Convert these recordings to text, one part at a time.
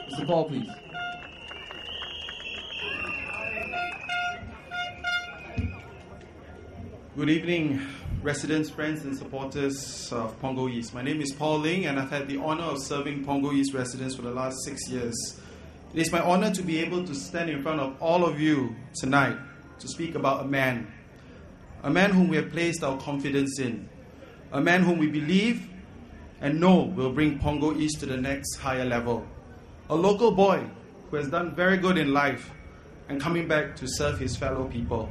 Mr. Paul, please. Good evening, residents, friends and supporters of Punggol East. My name is Paul Ling and I've had the honor of serving Punggol East residents for the last 6 years. It is my honor to be able to stand in front of all of you tonight to speak about a man whom we have placed our confidence in, a man whom we believe and know will bring Punggol East to the next higher level, a local boy who has done very good in life and coming back to serve his fellow people.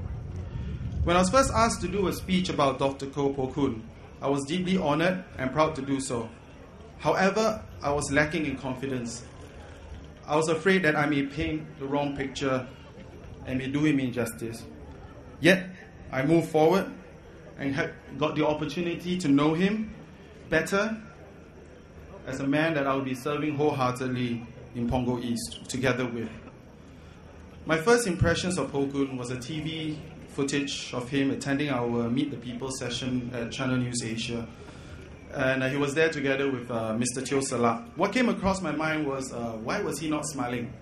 When I was first asked to do a speech about Dr. Koh, I was deeply honored and proud to do so. However, I was lacking in confidence. I was afraid that I may paint the wrong picture and may do him injustice. Yet, I moved forward and got the opportunity to know him better as a man that I will be serving wholeheartedly in Punggol East together with. My first impressions of Koh was a TV footage of him attending our Meet the People session at Channel News Asia. And he was there together with Mr. Teo Salak. What came across my mind was, why was he not smiling?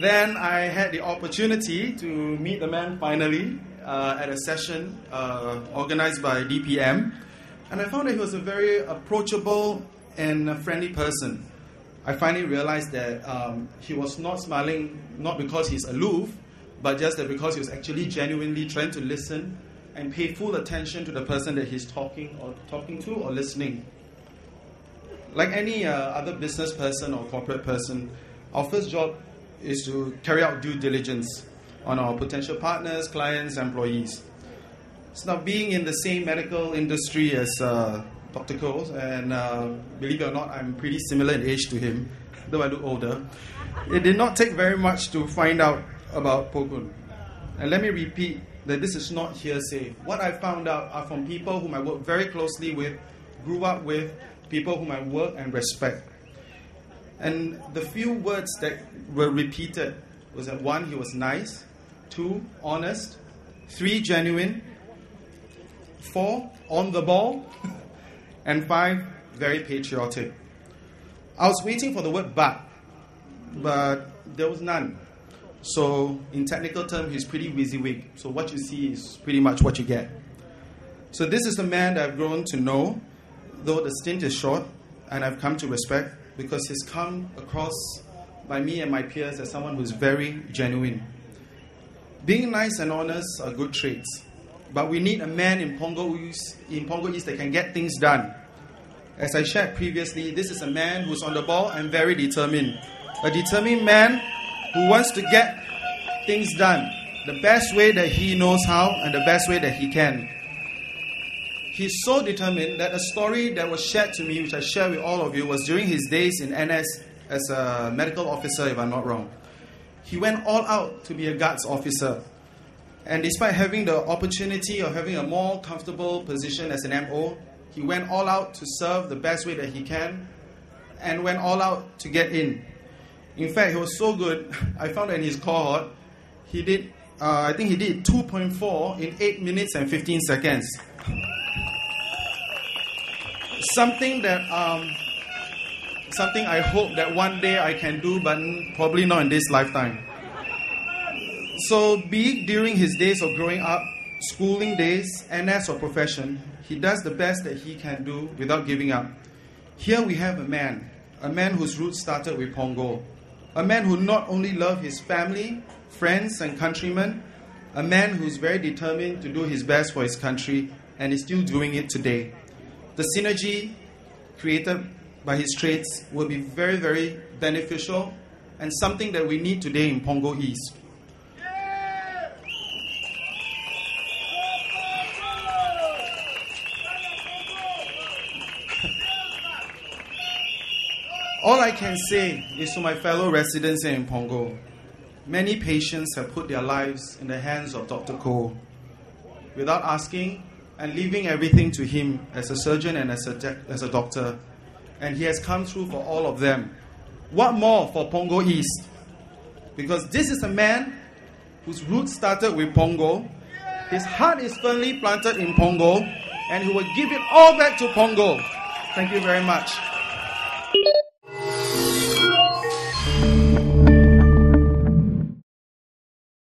Then I had the opportunity to meet the man finally at a session organized by DPM. And I found that he was a very approachable and friendly person. I finally realized that he was not smiling, not because he's aloof, but just that because he was actually genuinely trying to listen and pay full attention to the person that he's talking to or listening. Like any other business person or corporate person, our first job is to carry out due diligence on our potential partners, clients, employees. So now, being in the same medical industry as Dr. Koh, and believe it or not, I'm pretty similar in age to him, though I look older. It did not take very much to find out about Koh. And let me repeat that this is not hearsay. What I found out are from people whom I work very closely with, grew up with, people whom I work and respect. And the few words that were repeated was that 1, he was nice, 2, honest, 3, genuine, 4, on the ball, and 5, very patriotic. I was waiting for the word but there was none. So in technical terms, he's pretty WYSIWYG. So what you see is pretty much what you get. So this is the man that I've grown to know, though the stint is short, and I've come to respect because he's come across by me and my peers as someone who's very genuine. Being nice and honest are good traits, but we need a man in Punggol East that can get things done. As I shared previously, this is a man who's on the ball and very determined. A determined man who wants to get things done the best way that he knows how and the best way that he can. He's so determined that a story that was shared to me, which I share with all of you, was during his days in NS as a medical officer, if I'm not wrong. He went all out to be a guards officer. And despite having the opportunity of having a more comfortable position as an MO, he went all out to serve the best way that he can and went all out to get in. In fact, he was so good, I found that in his cohort, he did, I think he did 2.4 in 8 minutes and 15 seconds. Something I hope that one day I can do, but probably not in this lifetime. So be it during his days of growing up, schooling days, NS or profession, he does the best that he can do without giving up. Here we have a man whose roots started with Punggol. A man who not only loved his family, friends and countrymen, a man who's very determined to do his best for his country and is still doing it today. The synergy created by his traits will be very, very beneficial and something that we need today in Punggol East. All I can say is to my fellow residents here in Punggol, many patients have put their lives in the hands of Dr. Koh without asking and leaving everything to him as a surgeon and as a doctor. And he has come through for all of them. What more for Punggol East? Because this is a man whose roots started with Punggol. His heart is firmly planted in Punggol, and he will give it all back to Punggol. Thank you very much.